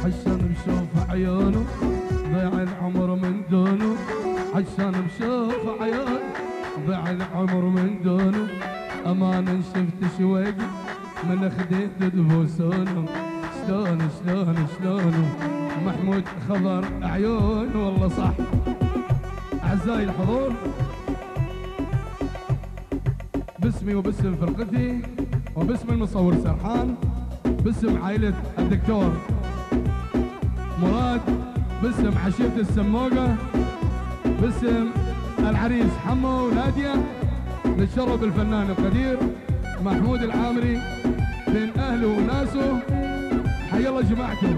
عشان بشوف عيونه ضيع العمر من دونه، عشان بشوف عيونه ضيع العمر من دونه، امانه شفت شويقي من خديت تبوسونه، شلون شلون شلون محمود خضر عيون والله صح. اعزائي الحضور، باسمي وباسم فرقتي وباسم المصور سرحان، باسم عائلة الدكتور مراد، باسم عشيرة السموقة، باسم العريس حمو ونادية، نتشرف بالفنان القدير محمود العامري بين أهله وناسه. حي الله جماعتكم.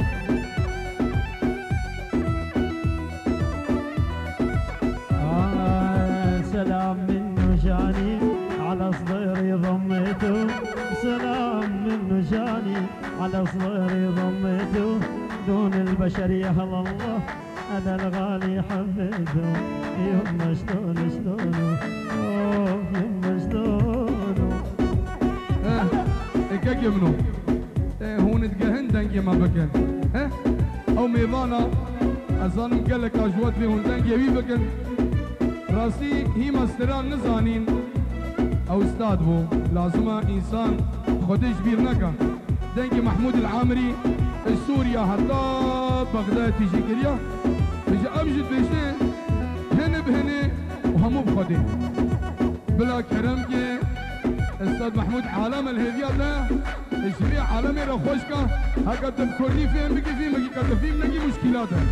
سلام منه جاني على صدري ضميته، سلام منه جاني على صدري ضميته، دون البشر يا الله انا الغالي حبيته، يما شلون شلونه يما شلونه اكاكي منو هو نتقهن دنجي ما بكن او ميضانا اصلا مقلك اجوات في هون دنجي بي بكن راسي هي مستران نزانين او استاذ بو لازمه انسان خدش بير نكا دنجي محمود العامري السوريا حتى بغداد تيجي كريا تيجي ابجد بيشي هن بهني وهمو بخدي بلا كرم كي استاذ محمود عالم الهديات له الجميع عالمي رخوشكا هكا تذكرني فين بقي فين بقي كتفين نجي مشكلاتها.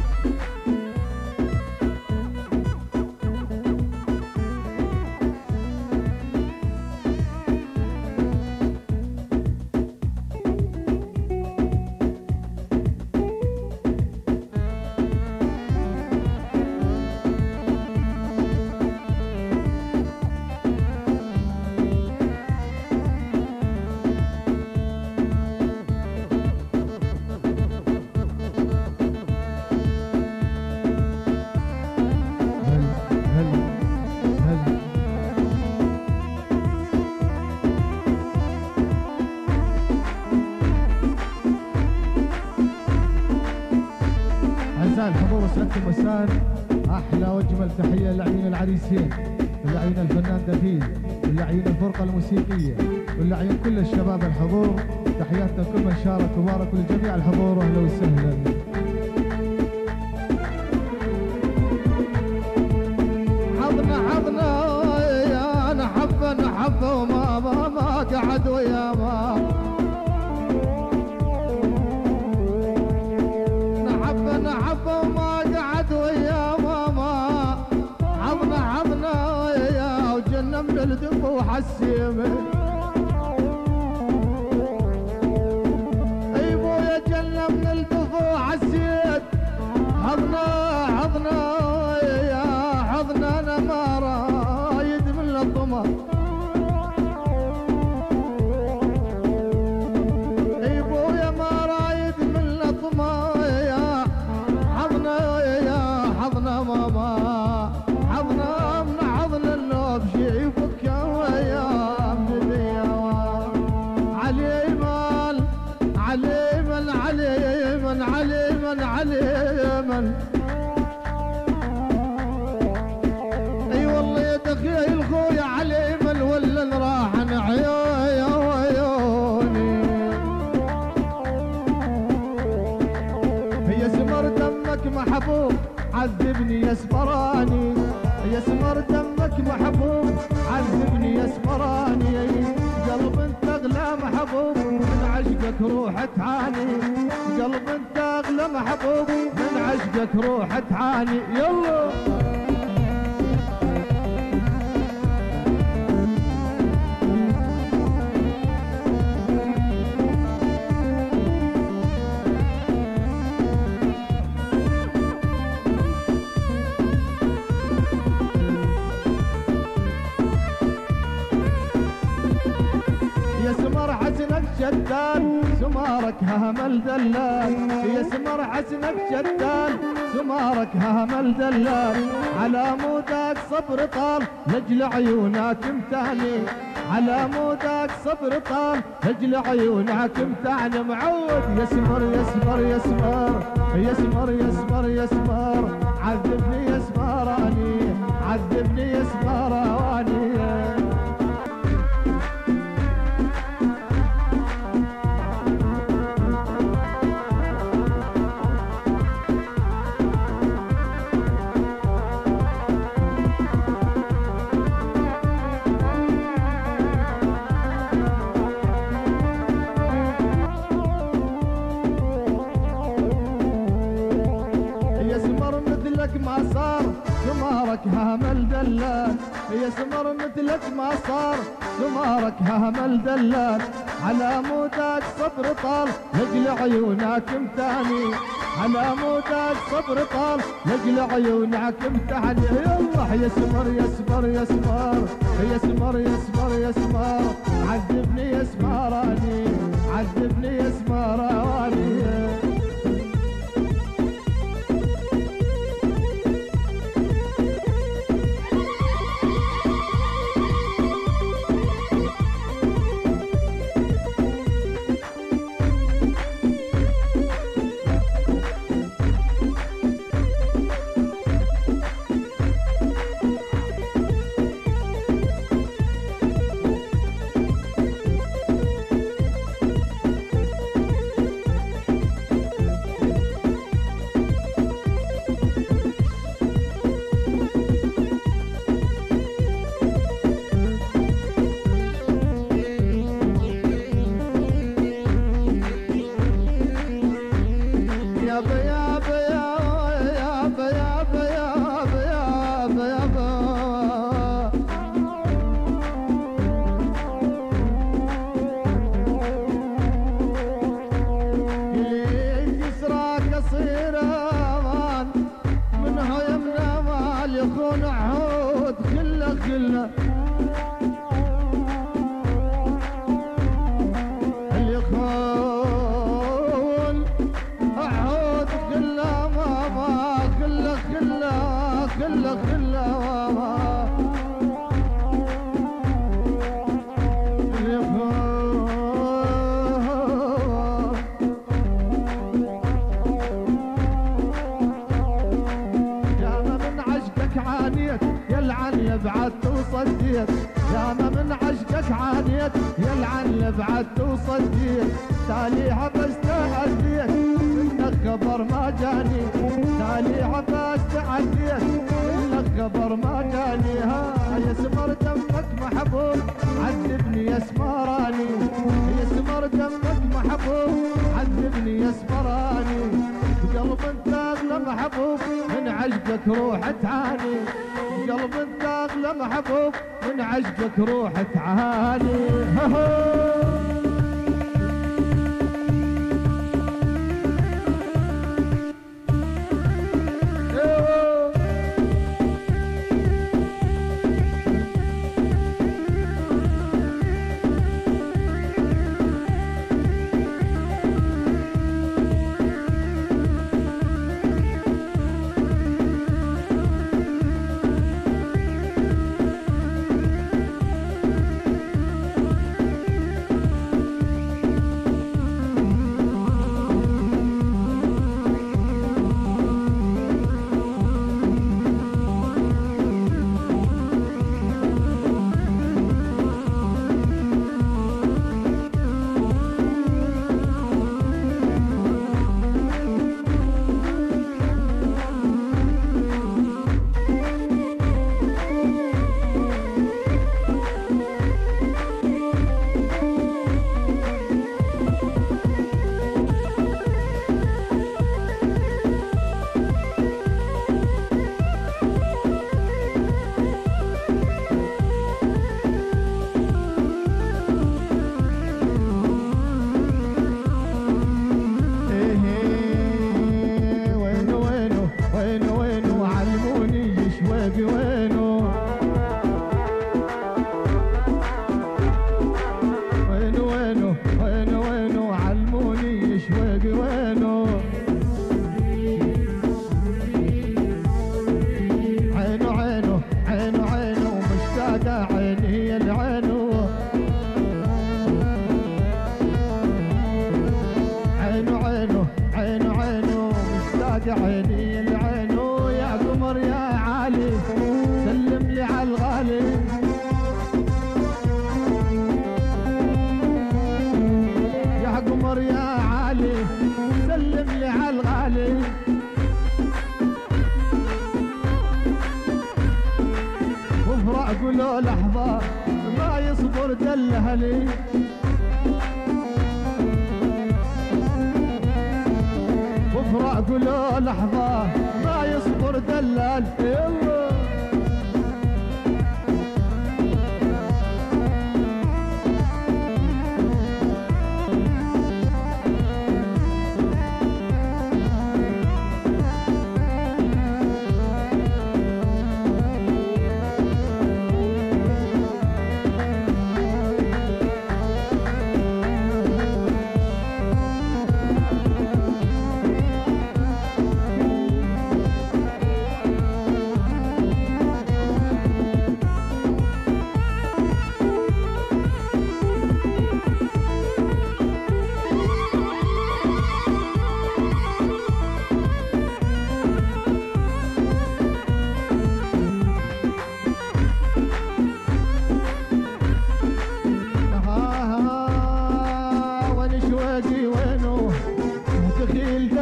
الحضور وسعادة المسان، احلى واجمل تحيه لعيون العريسين، ولعيون الفنان دفين، ولعيون الفرقه الموسيقيه، ولعيون كل الشباب الحضور. تحياتنا لكل من شارك وبارك ولجميع الحضور، اهلا وسهلا. حظنا حظنا يا نحب وما قعد ويا ما نحب وما قعد ويا ماما، حظنا يا وجنة من الدفو حسيمه، اي بويا جنة من الدفو حسيت، حظنا يا حظنا انا ما رايد من الظما، اي بويا ما رايد من الظما، حظنا ماما حظنا من حظنا النوب شيفك ويا مدنيا علي مال علي من علي من علي من علي من اي والله يا دخي الخويا علي من ولا نراح عيوني هي سمر دمك محبوب عذبني يا سمراني، يا سمر دمك محبوب عذبني يا سمراني، قلب انت اغلى محبوب من عشقك روح تعاني، قلب انت اغلى محبوب من عشقك روح تعاني. يلا شدال سمارك همل دلال، يا سمر حسنك شدال سمارك هامل دلال على مودك صبر طال لجل عيونك امتعني على مودك صبر طال لجل عيونك امتعني معود يسمر يسمر يسمر يسمر يسمر يسمر عذبني يسمراني عذبني يسمراني ما صار سمارك هامل دلال يسمر مثلك ما صار سمارك هامل دلال على مودك صبر طال لجل عيونك امتعني على مودك صبر طال لجل عيونك امتعني يلا يسمر يسمر يسمر يسمر يسمر يسمر عذبني يسمراني عذبني يسمراني لبعد توصديت يا ما من عشقك عانيت يلعن لبعد توصديت تالي عبس تعديت منك خبر ما جاني تالي عبس تعديت منك خبر ما جاني ها يسمر دمك محبوب عذبني يسمراني يسمر دمك محبوب عذبني يسمراني بقلب انت اغلى محبوب من عشقك روح تعاني قلب انت اغلى محبوب من عشقك روح تعاني عيني العين ويا قمر يا عالي سلم لي على الغالي يا قمر يا عالي سلم لي على الغالي وفرق له لحظة ما يصبر دلهلي وفرق له لحظة ما يصبر دلال يلا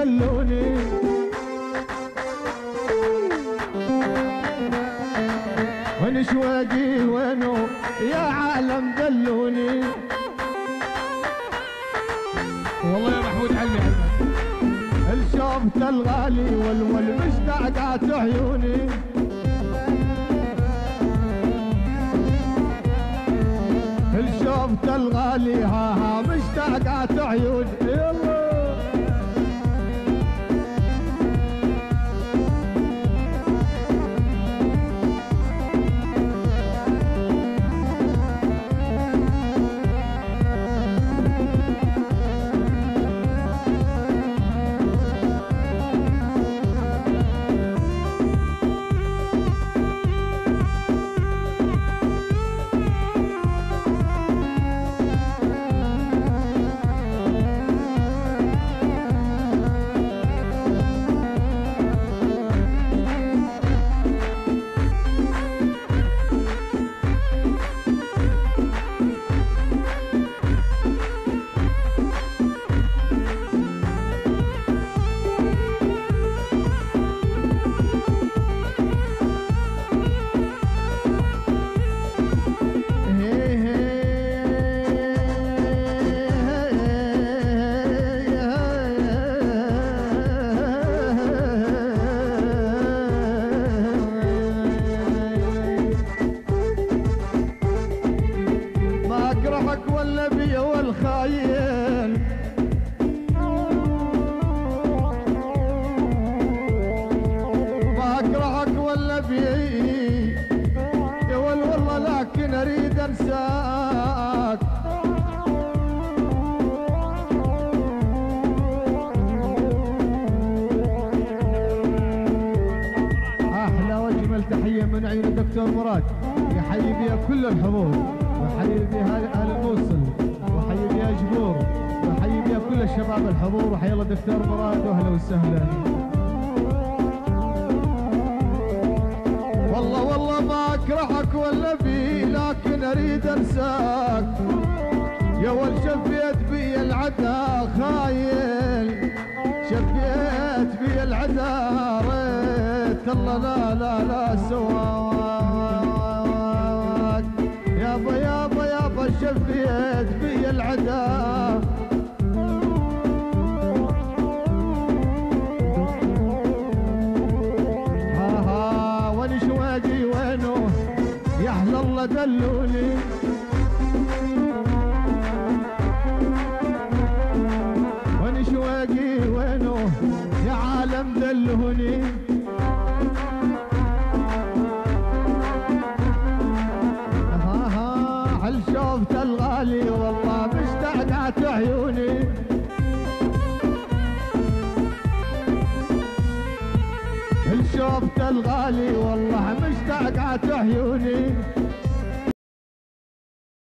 دلوني وين شواقي وينو يا عالم دلوني والله يا محمود علمي الشوفت الغالي مشتاقات عيوني الشوفت الغالي ها مشتاقات عيوني يلا والنبي والخاين ما اكرهك والنبي والله لكن اريد انساك احلى واجمل تحيه من عين الدكتور مراد يحيي بها كل الحضور وحيي بها اهل الموصل وحيي بها جبور وحيي بها كل الشباب الحضور وحيا الله دكتور مراد واهلا وسهلا. والله ما اكرهك والنبي لكن اريد انساك يا ول شفيت بي العدا خاين شفيت بي العدا ريت الله لا سواك يابا شفيت بي العدا وين شواقي وينو يا اهل الله دلوني وين شواقي وينو يا عالم دلوني هل شوفت الغالي والله مشتاقات عيوني هل شوفت الغالي والله مشتاقات عيوني